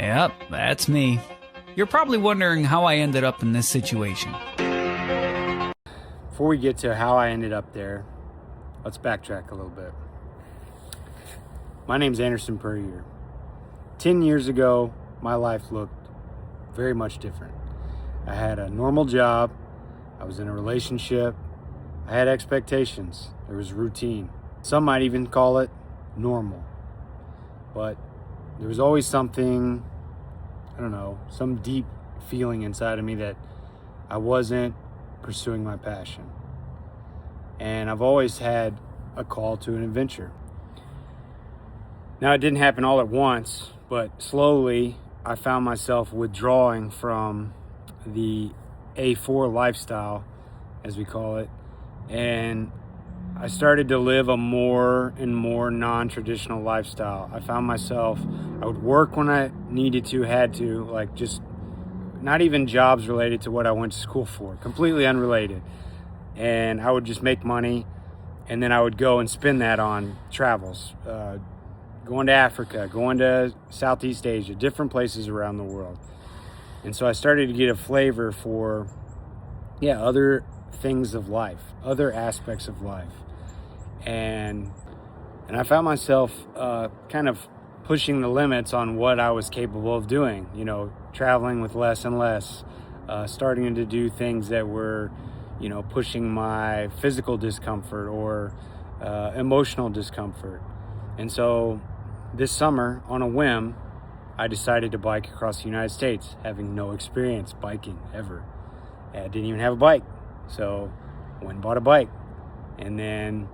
Yep, that's me. You're probably wondering how I ended up in this situation. Before we get to how I ended up there, let's backtrack a little bit. My name's Anderson Puryear. 10 years ago, my life looked very much different. I had a normal job. I was in a relationship. I had expectations. There was routine. Some might even call it normal. But there was always something, some deep feeling inside of me that I wasn't pursuing my passion. And I've always had a call to an adventure. Now, it didn't happen all at once, but slowly I found myself withdrawing from the A4 lifestyle, as we call it, and I started to live a more and more non-traditional lifestyle. I found myself, I would work when I needed to, had to, like just not even jobs related to what I went to school for, completely unrelated. And I would just make money, and then I would go and spend that on travels, going to Africa, going to Southeast Asia, different places around the world. And so I started to get a flavor for, other things of life, other aspects of life. And I found myself kind of pushing the limits on what I was capable of doing, traveling with less and less, starting to do things that were, pushing my physical discomfort or emotional discomfort. And so this summer, on a whim, I decided to bike across the United States, having no experience biking ever. I didn't even have a bike. So I went and bought a bike, and then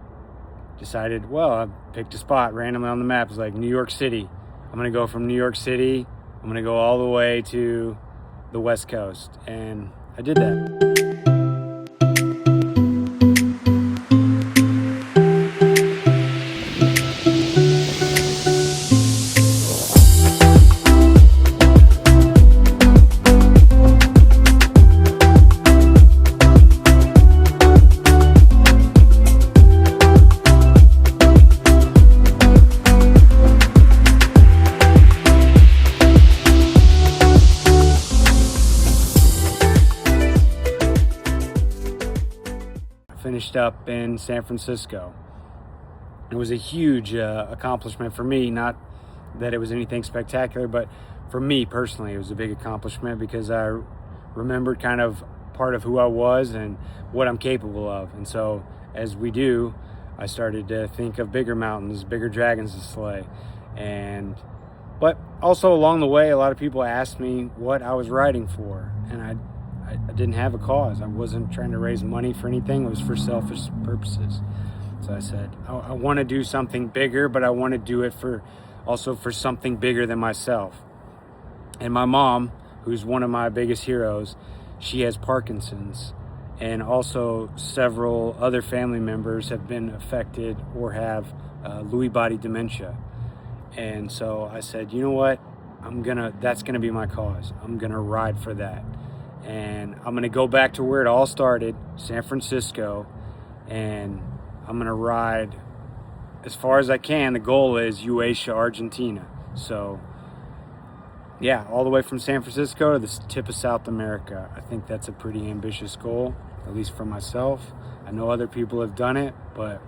decided, I picked a spot randomly on the map. It was like New York City. I'm going to go from New York City. I'm going to go all the way to the West Coast. And I did that. Finished up in San Francisco. It was a huge accomplishment for me. Not that it was anything spectacular, but for me personally, it was a big accomplishment because I remembered kind of part of who I was and what I'm capable of. And so as we do, I started to think of bigger mountains, bigger dragons to slay. But also along the way, a lot of people asked me what I was riding for, and I didn't have a cause. I wasn't trying to raise money for anything. It was for selfish purposes. So I said, I want to do something bigger, but I want to do it for something bigger than myself. And my mom, who's one of my biggest heroes, she has Parkinson's, and also several other family members have been affected or have Lewy body dementia. And so I said, you know what? That's gonna be my cause. I'm gonna ride for that. And I'm going to go back to where it all started, San Francisco, and I'm going to ride as far as I can. The goal is Uasia, Argentina. So, all the way from San Francisco to the tip of South America. I think that's a pretty ambitious goal, at least for myself. I know other people have done it, but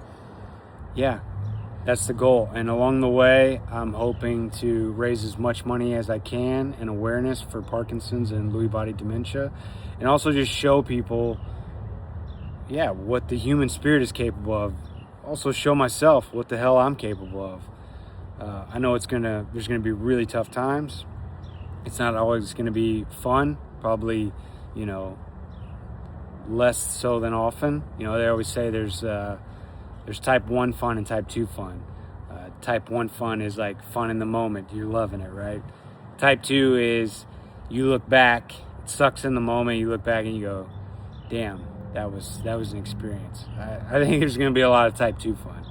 that's the goal. And along the way, I'm hoping to raise as much money as I can and awareness for Parkinson's and Lewy body dementia, and also just show people, what the human spirit is capable of. Also show myself what the hell I'm capable of. I know there's gonna be really tough times. It's not always gonna be fun. Probably, less so than often. They always say there's type 1 fun and type 2 fun. Type 1 fun is like fun in the moment. You're loving it, right? Type 2 is you look back, it sucks in the moment, you look back and you go, damn, that was an experience. I think there's going to be a lot of type 2 fun.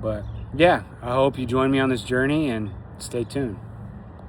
But I hope you join me on this journey and stay tuned.